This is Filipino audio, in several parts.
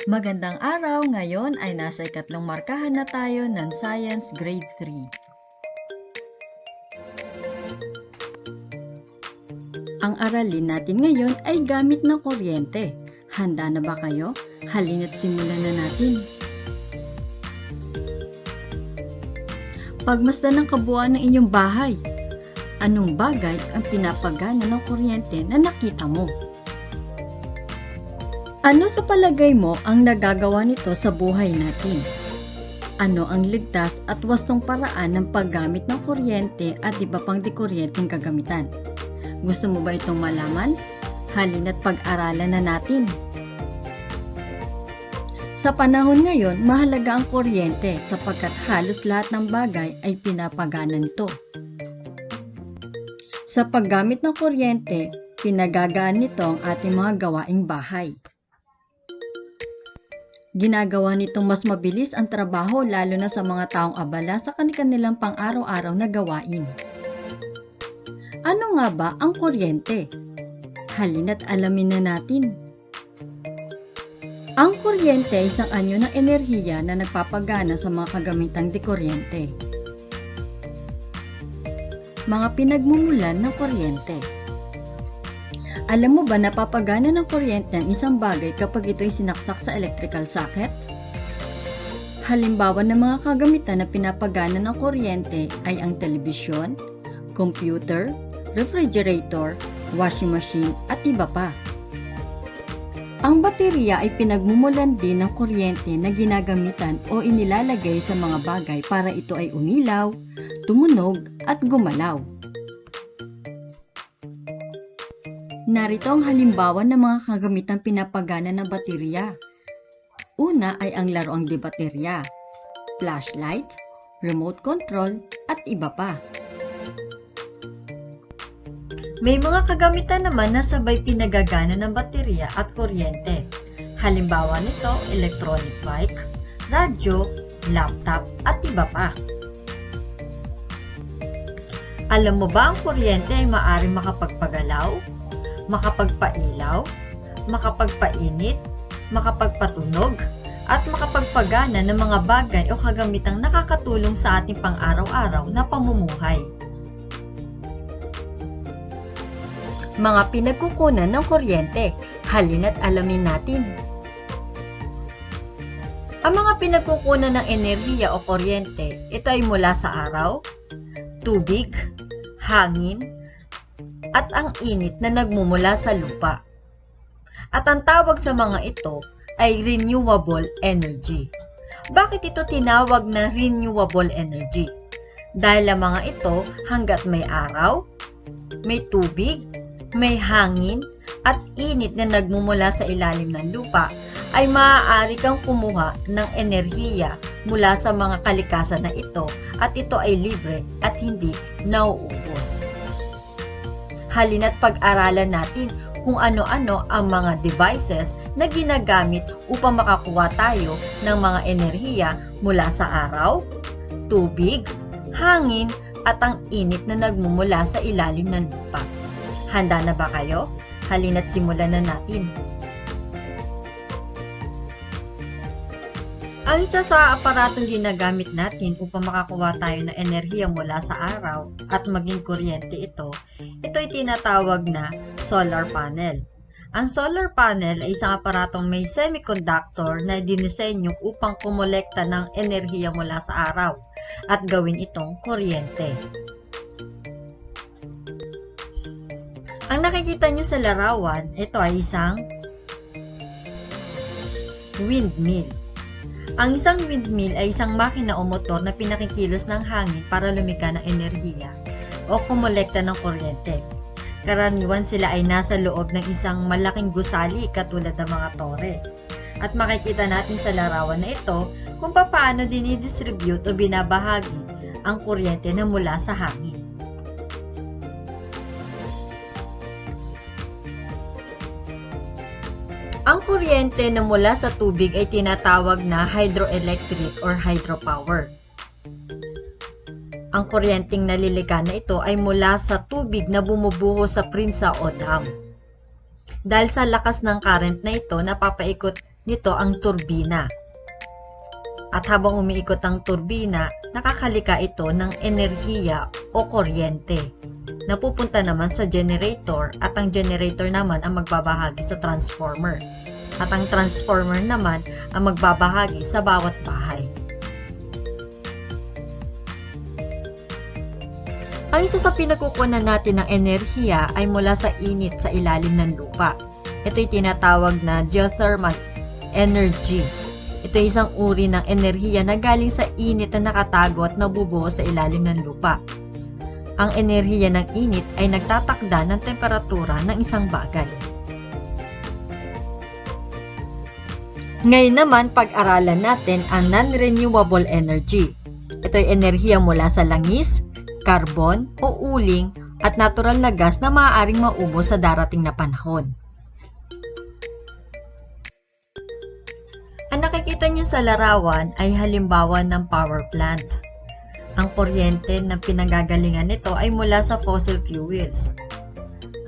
Magandang araw! Ngayon ay nasa ikatlong markahan na tayo ng Science Grade 3. Ang aralin natin ngayon ay gamit ng kuryente. Handa na ba kayo? Halina't simulan na natin. Pagmasdan ng kabuuan ng inyong bahay. Anong bagay ang pinapagana ng kuryente na nakita mo? Ano sa palagay mo ang nagagawa nito sa buhay natin? Ano ang ligtas at wastong paraan ng paggamit ng kuryente at iba pang di-kuryenteng kagamitan? Gusto mo ba itong malaman? Halina't pag-aralan na natin. Sa panahon ngayon, mahalaga ang kuryente sapagkat halos lahat ng bagay ay pinapagana nito. Sa paggamit ng kuryente, pinagagaan nito ang ating mga gawaing bahay. Ginagawa nitong mas mabilis ang trabaho lalo na sa mga taong abala sa kanilang pang-araw-araw na gawain. Ano nga ba ang kuryente? Halina't alamin na natin. Ang kuryente ay isang anyo ng enerhiya na nagpapagana sa mga kagamitang di-kuryente. Mga pinagmumulan ng kuryente. Alam mo ba na napapagana ng kuryente ang isang bagay kapag ito'y sinaksak sa electrical socket? Halimbawa ng mga kagamitan na pinapagana ng kuryente ay ang telebisyon, computer, refrigerator, washing machine at iba pa. Ang baterya ay pinagmumulan din ng kuryente na ginagamitan o inilalagay sa mga bagay para ito ay umilaw, tumunog at gumalaw. Narito ang halimbawa ng mga kagamitang pinapagana ng baterya. Una ay ang laruang de baterya, flashlight, remote control, at iba pa. May mga kagamitan naman na sabay pinagagana ng baterya at kuryente. Halimbawa nito, electronic bike, radyo, laptop, at iba pa. Alam mo ba ang kuryente ay maaaring makapagpagalaw, makapagpailaw, makapagpainit, makapagpatunog, at makapagpagana ng mga bagay o kagamitang nakakatulong sa ating pang-araw-araw na pamumuhay. Mga pinagkukunan ng kuryente, halina't alamin natin. Ang mga pinagkukunan ng enerhiya o kuryente, ito ay mula sa araw, tubig, hangin, at ang init na nagmumula sa lupa. At ang tawag sa mga ito ay renewable energy. Bakit ito tinawag na renewable energy? Dahil ang mga ito hanggat may araw, may tubig, may hangin, at init na nagmumula sa ilalim ng lupa, ay maaari kang kumuha ng enerhiya mula sa mga kalikasan na ito at ito ay libre at hindi nauubos. Halina't pag-aralan natin kung ano-ano ang mga devices na ginagamit upang makakuha tayo ng mga enerhiya mula sa araw, tubig, hangin, at ang init na nagmumula sa ilalim ng lupa. Handa na ba kayo? Halina't simulan na natin. Ang isa sa aparatong ginagamit natin upang makakuha tayo ng enerhiya mula sa araw at maging kuryente ito'y tinatawag na solar panel. Ang solar panel ay isang aparatong may semiconductor na dinisenyo upang kumolekta ng enerhiya mula sa araw at gawin itong kuryente. Ang nakikita nyo sa larawan, ito ay isang windmill. Ang isang windmill ay isang makina o motor na pinakikilos ng hangin para lumika ng enerhiya o kumolekta ng kuryente. Karaniwan sila ay nasa loob ng isang malaking gusali katulad ng mga tore. At makikita natin sa larawan na ito kung paano dinidistribute o binabahagi ang kuryente na mula sa hangin. Ang kuryente na mula sa tubig ay tinatawag na hydroelectric or hydropower. Ang kuryenteng nalilikha na ito ay mula sa tubig na bumubuho sa prinsa o dam. Dahil sa lakas ng current na ito, napapaikot nito ang turbina. At habang umiikot ang turbina, nakakalika ito ng enerhiya o kuryente. Napupunta naman sa generator at ang generator naman ang magbabahagi sa transformer. At ang transformer naman ang magbabahagi sa bawat bahay. Ang isa sa pinagkukunan natin ng enerhiya ay mula sa init sa ilalim ng lupa. Ito'y tinatawag na geothermal energy. Ito ay isang uri ng enerhiya na galing sa init na nakatago at nabubuo sa ilalim ng lupa. Ang enerhiya ng init ay nagtatakda ng temperatura ng isang bagay. Ngayon naman, pag-aralan natin ang non-renewable energy. Ito ay enerhiya mula sa langis, karbon o uling at natural na gas na maaaring maubos sa darating na panahon. Ang nakikita niyo sa larawan ay halimbawa ng power plant. Ang kuryente na pinanggagalingan nito ay mula sa fossil fuels.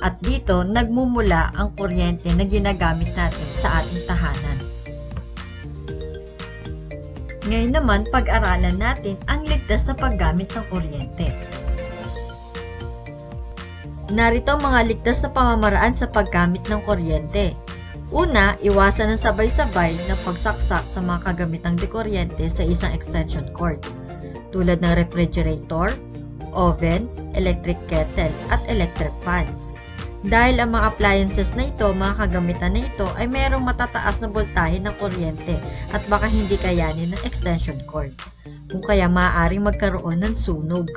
At dito, nagmumula ang kuryente na ginagamit natin sa ating tahanan. Ngayon naman, pag-aralan natin ang ligtas na paggamit ng kuryente. Narito ang mga ligtas na pamamaraan sa paggamit ng kuryente. Una, iwasan ang sabay-sabay na pagsaksak sa mga kagamitang dekuryente sa isang extension cord, tulad ng refrigerator, oven, electric kettle, at electric fan. Dahil ang mga appliances na ito, mga kagamitan na ito, ay mayroong matataas na boltahe ng kuryente at baka hindi kayanin ng extension cord, kung kaya maaaring magkaroon ng sunog.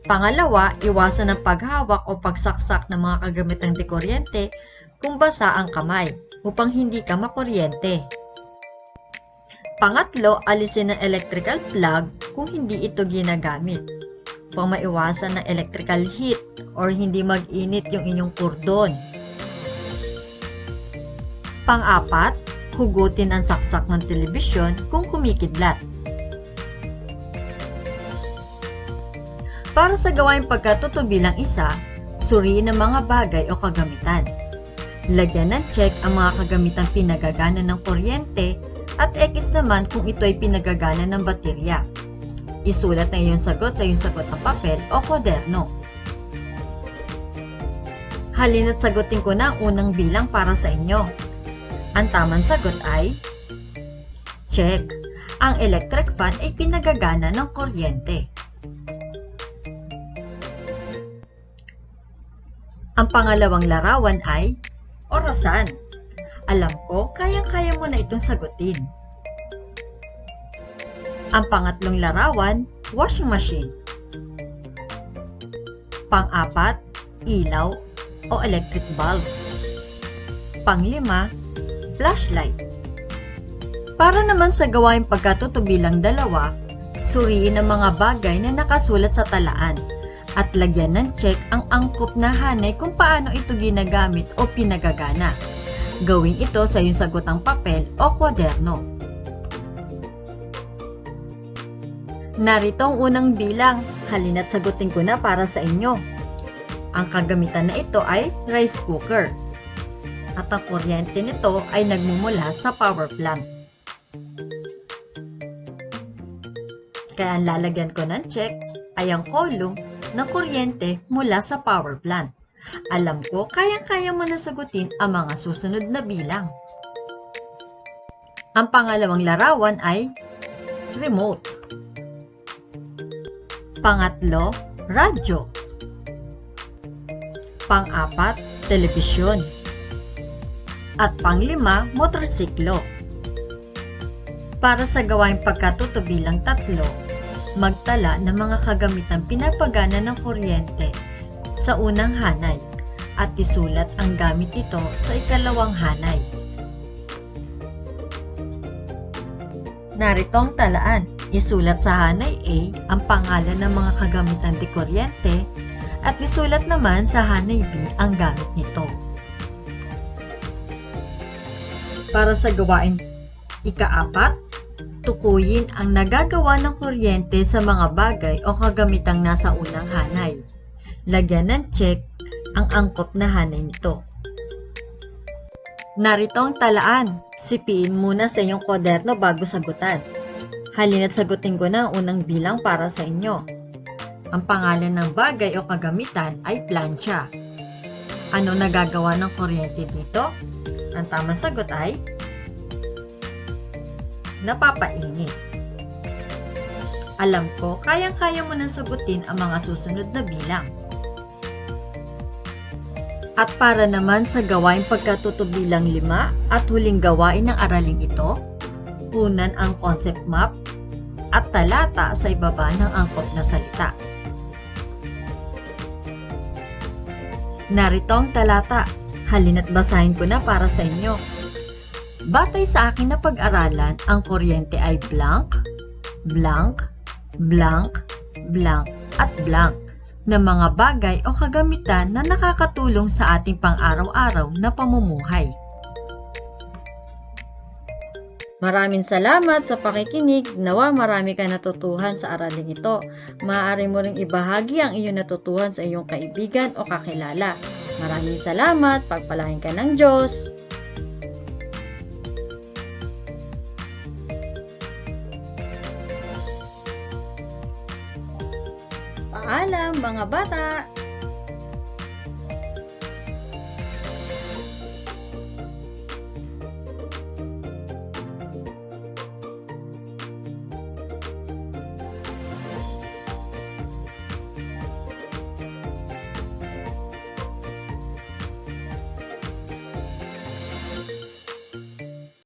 Pangalawa, iwasan ang paghawak o pagsaksak ng mga kagamitang dekuryente kung basa ang kamay upang hindi ka makuryente. Pangatlo, alisin ang electrical plug kung hindi ito ginagamit, upang maiwasan ng electrical heat or hindi mag-init yung inyong kordon. Pang-apat, hugutin ang saksak ng telebisyon kung kumikidlat. Para sa gawaing pagkatuto bilang isa, suriin ang mga bagay o kagamitan. Lagyan ng check ang mga kagamitang pinagagana ng kuryente at X naman kung ito ay pinagagana ng baterya. Isulat na iyong sagot sa iyong sagot ng papel o kwaderno. Halina't sagutin ko na ang unang bilang para sa inyo. Ang tamang sagot ay check. Ang electric fan ay pinagagana ng kuryente. Ang pangalawang larawan ay orasan. Alam ko, kayang-kaya mo na itong sagutin. Ang pangatlong larawan, washing machine. Pang-apat, ilaw o electric bulb. Pang-lima, flashlight. Para naman sa gawaing pagkatuto bilang dalawa, suriin ang mga bagay na nakasulat sa talaan at lagyan ng check ang angkop na hanay kung paano ito ginagamit o pinagagana. Gawin ito sa iyong sagotang papel o kwaderno. Narito ang unang bilang. Halina't sagutin ko na para sa inyo. Ang kagamitan na ito ay rice cooker. At ang kuryente nito ay nagmumula sa power plant. Kaya ang lalagyan ko ng check ay ang column ng kuryente mula sa power plant. Alam ko, kayang-kaya mo na sagutin ang mga susunod na bilang. Ang pangalawang larawan ay remote. Pangatlo, radyo. Pang-apat, telebisyon. At panglima, motorsiklo. Para sa gawaing pagkatuto bilang tatlo, magtala ng mga kagamitang pinapagana ng kuryente sa unang hanay at isulat ang gamit nito sa ikalawang hanay. Narito ang talaan. Isulat sa hanay A ang pangalan ng mga kagamitang di kuryente at isulat naman sa hanay B ang gamit nito. Para sa gawain ika-apat, tukuyin ang nagagawa ng kuryente sa mga bagay o kagamitang nasa unang hanay. Lagyan ng check ang angkop na hanay nito. Narito ang talaan. Sipiin muna sa iyong kwaderno bago sagutan. Halina't sagutin ko na ang unang bilang para sa inyo. Ang pangalan ng bagay o kagamitan ay plancha. Ano nagagawa ng kuryente dito? Ang tamang sagot ay napapainit. Alam ko, kayang-kaya mo nang sagutin ang mga susunod na bilang. At para naman sa gawaing pagkatuto bilang 5 at huling gawain ng araling ito, unan ang concept map at talata sa ibaba ng angkop na salita. Narito ang talata. Halina't basahin ko na para sa inyo. Batay sa akin na pag-aralan, ang kuryente ay blank, blank, blank, blank, at blank na mga bagay o kagamitan na nakakatulong sa ating pang-araw-araw na pamumuhay. Maraming salamat sa pakikinig. Nawa marami ka natutuhan sa araling ito. Maaari mo ring ibahagi ang iyong natutuhan sa iyong kaibigan o kakilala. Maraming salamat. Pagpalain ka ng Diyos. Paalam mga bata!